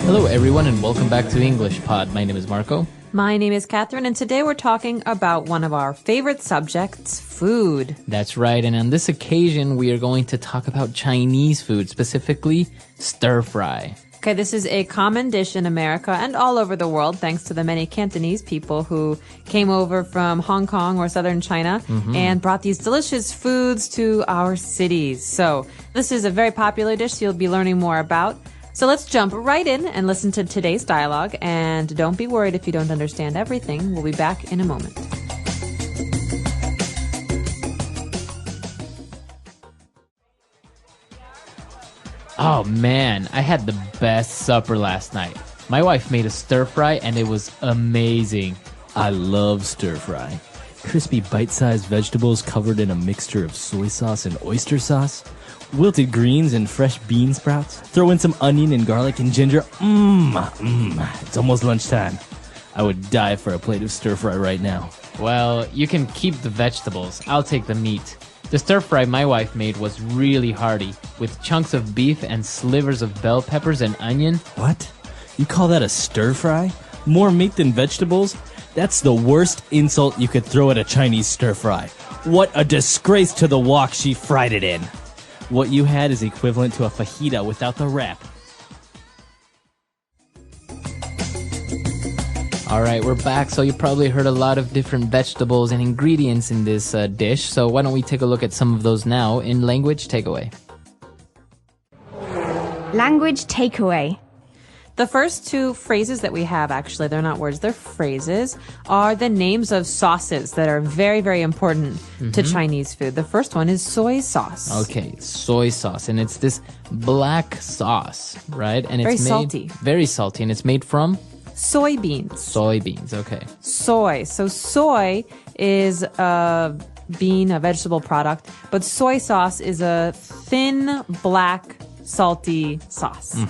Hello, everyone, and welcome back to English Pod. My name is Marco. My name is Catherine, and today we're talking about one of our favorite subjects, food. That's right, and on this occasion, we are going to talk about Chinese food, specifically stir-fry. Okay, this is a common dish in America and all over the world, thanks to the many Cantonese people who came over from Hong Kong or southern China and brought these delicious foods to our cities. So this is a very popular dish you'll be learning more about. So let's jump right in and listen to today's dialogue. And don't be worried if you don't understand everything. We'll be back in a moment. Oh man, I had the best supper last night. My wife made a stir-fry and it was amazing. I love stir-fry. Crispy bite-sized vegetables covered in a mixture of soy sauce and oyster sauce. Wilted greens and fresh bean sprouts. Throw in some onion and garlic and ginger. It's almost lunchtime. I would die for a plate of stir-fry right now. Well, you can keep the vegetables. I'll take the meat. The stir-fry my wife made was really hearty, with chunks of beef and slivers of bell peppers and onion. What? You call that a stir-fry? More meat than vegetables? That's the worst insult you could throw at a Chinese stir-fry. What a disgrace to the wok she fried it in. What you had is equivalent to a fajita without the wrap. All right, we're back. So you probably heard a lot of different vegetables and ingredients in this dish. So why don't we take a look at some of those now in Language Takeaway. Language takeaway. The first two phrases that we have, actually, they're not words, they're phrases, are the names of sauces that are very, very important to Chinese food. The first one is soy sauce. Okay, soy sauce. And it's this black sauce, right? And it's Very made salty. Very salty. And it's made from Soybeans. soybeans. Okay. Soy. So soy is a bean, a vegetable product, but soy sauce is a thin, black, salty sauce.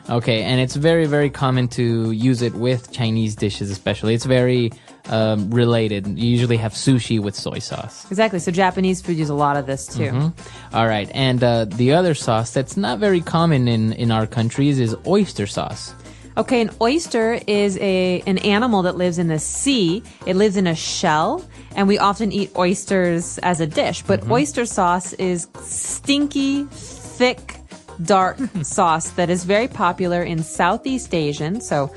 Okay, and it's very, very common to use it with Chinese dishes especially. It's very related. You usually have sushi with soy sauce. Exactly. So Japanese food use a lot of this too. All right, and the other sauce that's not very common in our countries is oyster sauce. Okay, an oyster is an animal that lives in the sea. It lives in a shell, and we often eat oysters as a dish. But oyster sauce is stinky, thick, dark sauce that is very popular in Southeast Asian, so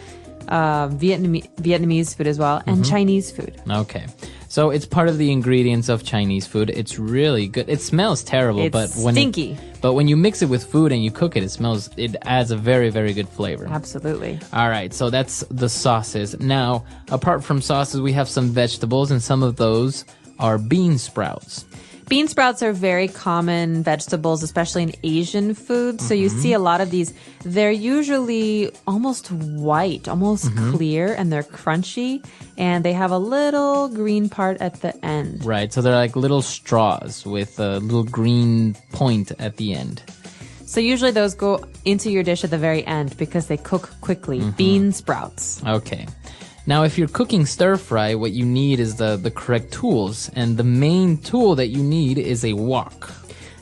Vietnamese food as well, and Chinese food. Okay. So it's part of the ingredients of Chinese food. It's really good. It smells terrible, It's but stinky. But when you mix it with food and you cook it, it adds a very, very good flavor. Absolutely. All right, so that's the sauces. Now, apart from sauces, we have some vegetables, and some of those are bean sprouts. Bean sprouts are very common vegetables, especially in Asian food. So you see a lot of these. They're usually almost white, almost clear, and they're crunchy. And they have a little green part at the end. Right, so they're like little straws with a little green point at the end. So usually those go into your dish at the very end because they cook quickly. Bean sprouts. Okay. Now, if you're cooking stir-fry, what you need is the correct tools. And the main tool that you need is a wok.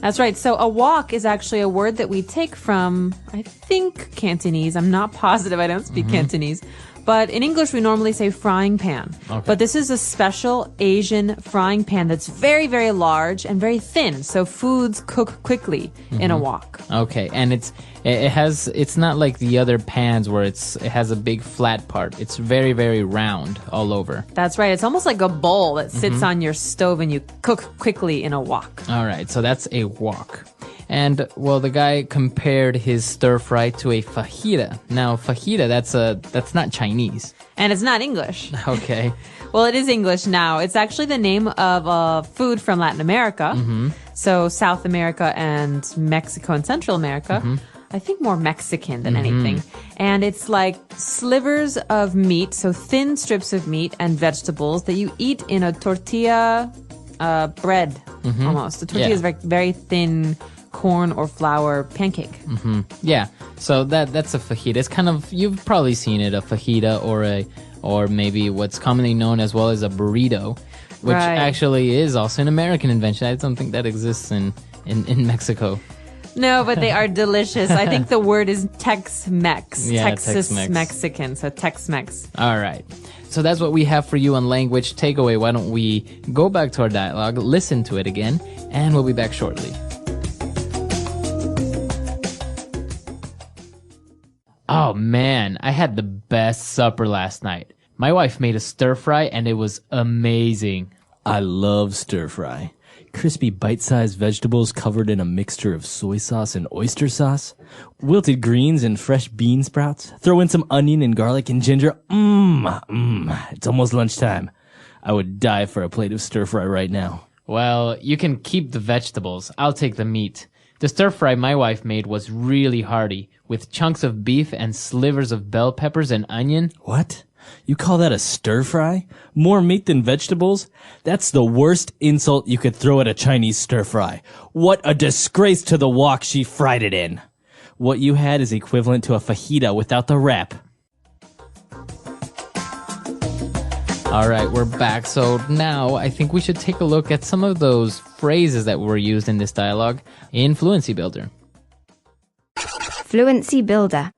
That's right. So a wok is actually a word that we take from, I think, Cantonese. I'm not positive. I don't speak Cantonese. But in English, we normally say frying pan. Okay. But this is a special Asian frying pan that's very, very large and very thin. So foods cook quickly in a wok. Okay, and it's not like the other pans where it has a big flat part. It's very, very round all over. That's right. It's almost like a bowl that sits on your stove and you cook quickly in a wok. All right, so that's a wok. And, well, the guy compared his stir-fry to a fajita. Now, fajita, that's not Chinese. And it's not English. Okay. Well, it is English now. It's actually the name of a food from Latin America. So South America and Mexico and Central America. I think more Mexican than anything. And it's like slivers of meat, so thin strips of meat and vegetables that you eat in a tortilla bread almost. The tortilla is very, very thin corn or flour pancake. Yeah, so that's a fajita. It's kind of, you've probably seen it, a fajita or maybe what's commonly known as well as a burrito, which actually is also an American invention. I don't think that exists in Mexico. No, but they are delicious. I think the word is Tex-Mex. Yeah, Texas Tex-Mex. Mexican, so Tex-Mex. All right. So that's what we have for you on Language Takeaway. Why don't we go back to our dialogue, listen to it again, and we'll be back shortly. Oh man, I had the best supper last night. My wife made a stir fry and it was amazing. I love stir fry. Crispy bite-sized vegetables covered in a mixture of soy sauce and oyster sauce. Wilted greens and fresh bean sprouts. Throw in some onion and garlic and ginger. It's almost lunchtime. I would die for a plate of stir fry right now. Well, you can keep the vegetables. I'll take the meat. The stir fry my wife made was really hearty, with chunks of beef and slivers of bell peppers and onion. What? You call that a stir fry? More meat than vegetables? That's the worst insult you could throw at a Chinese stir fry. What a disgrace to the wok she fried it in. What you had is equivalent to a fajita without the wrap. All right, we're back. So now I think we should take a look at some of those phrases that were used in this dialogue in Fluency Builder. Fluency Builder.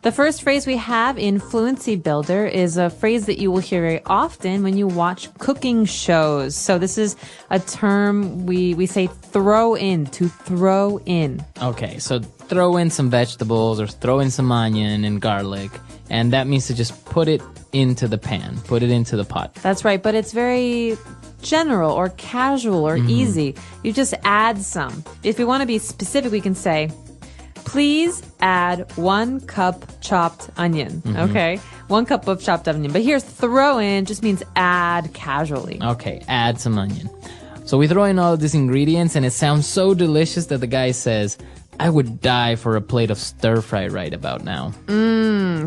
The first phrase we have in Fluency Builder is a phrase that you will hear very often when you watch cooking shows. So this is a term we say throw in, to throw in. Okay, so throw in some vegetables or throw in some onion and garlic, and that means to just put it into the pan, put it into the pot. That's right, but it's very general or casual or easy. You just add some. If we want to be specific, we can say, please add 1 cup chopped onion. Okay, 1 cup of chopped onion. But here, throw in just means add casually. Okay, add some onion. So we throw in all of these ingredients and it sounds so delicious that the guy says, I would die for a plate of stir fry right about now.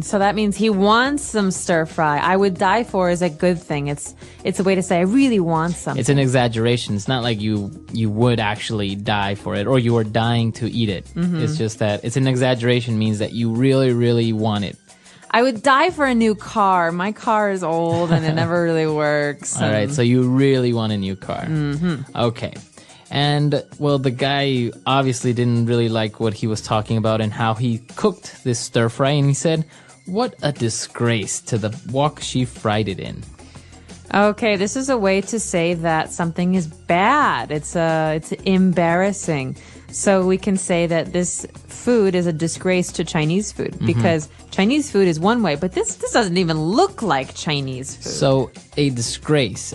So that means he wants some stir fry. I would die for is a good thing. It's a way to say I really want something. It's an exaggeration. It's not like you would actually die for it or you are dying to eat it. It's just that it's an exaggeration means that you really, really want it. I would die for a new car. My car is old and it never really works. All right, so you really want a new car. Okay. And, well, the guy obviously didn't really like what he was talking about and how he cooked this stir fry. And he said, what a disgrace to the wok she fried it in. Okay, this is a way to say that something is bad. It's embarrassing. So we can say that this food is a disgrace to Chinese food because Chinese food is one way, but this doesn't even look like Chinese food. So a disgrace.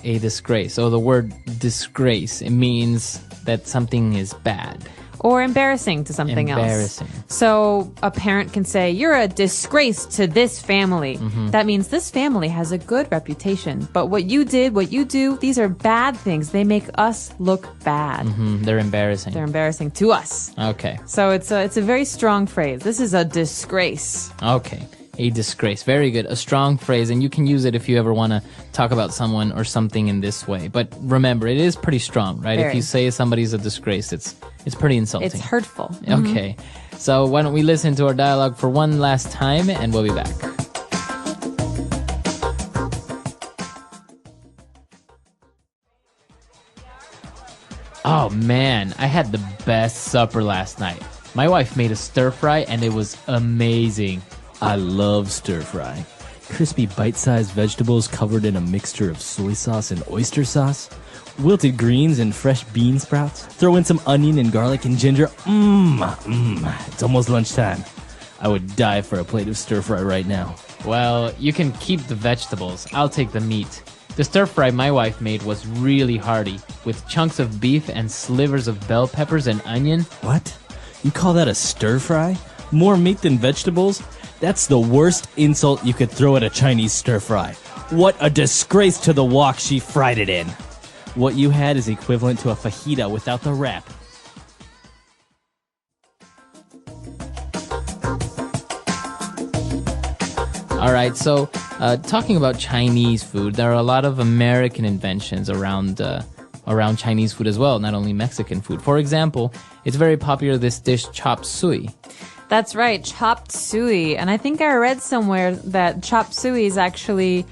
So the word disgrace, it means that something is bad. Or embarrassing to something Embarrassing. else. So a parent can say, you're a disgrace to this family. That means this family has a good reputation. But what you did, what you do, these are bad things. They make us look bad. They're embarrassing. They're embarrassing to us. Okay. So it's a very strong phrase. This is a disgrace. Okay. A disgrace. Very good. A strong phrase, and you can use it if you ever want to talk about someone or something in this way. But remember, it is pretty strong, right? Very. If you say somebody's a disgrace, it's pretty insulting. It's hurtful. Okay. So why don't we listen to our dialogue for one last time, and we'll be back. Oh man, I had the best supper last night. My wife made a stir fry and it was amazing. I love stir fry. Crispy bite-sized vegetables covered in a mixture of soy sauce and oyster sauce. Wilted greens and fresh bean sprouts. Throw in some onion and garlic and ginger. It's almost lunchtime. I would die for a plate of stir fry right now. Well, you can keep the vegetables. I'll take the meat. The stir fry my wife made was really hearty, with chunks of beef and slivers of bell peppers and onion. What? You call that a stir fry? More meat than vegetables? That's the worst insult you could throw at a Chinese stir fry. What a disgrace to the wok she fried it in. What you had is equivalent to a fajita without the wrap. All right, so talking about Chinese food, there are a lot of American inventions around Chinese food as well, not only Mexican food. For example, it's very popular, this dish, chop suey. That's right, chopped suey. And I think I read somewhere that chopped suey is actually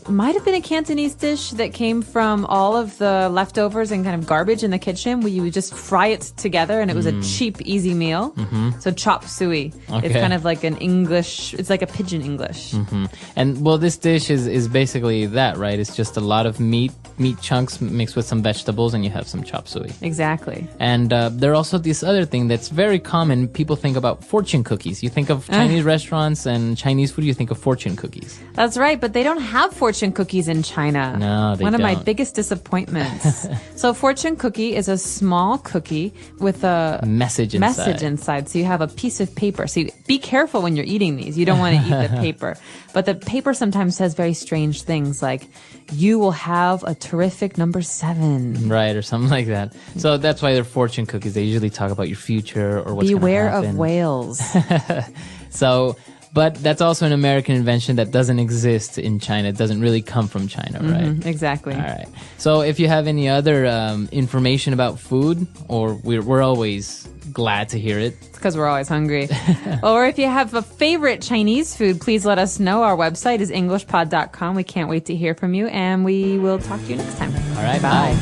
might have been a Cantonese dish that came from all of the leftovers and kind of garbage in the kitchen where you would just fry it together and it was a cheap, easy meal. So chop suey. Okay. It's kind of like an English, it's like a pidgin English. And well, this dish is basically that, right? It's just a lot of meat chunks mixed with some vegetables, and you have some chop suey. Exactly. And there are also this other thing that's very common. People think about fortune cookies. You think of Chinese restaurants and Chinese food, you think of fortune cookies. That's right, but they don't have fortune cookies in China. No, they One of my don't. biggest disappointments. So fortune cookie is a small cookie with a Message inside. So you have a piece of paper. So be careful when you're eating these. You don't want to eat the paper. But the paper sometimes says very strange things like, you will have a terrific number 7. Right, or something like that. So that's why they're fortune cookies. They usually talk about your future or what's going to Beware happen. of whales. So, but that's also an American invention that doesn't exist in China. It doesn't really come from China, right? Exactly. All right. So if you have any other information about food, or we're always glad to hear it. It's because we're always hungry. Or if you have a favorite Chinese food, please let us know. Our website is englishpod.com. We can't wait to hear from you, and we will talk to you next time. All right. Bye.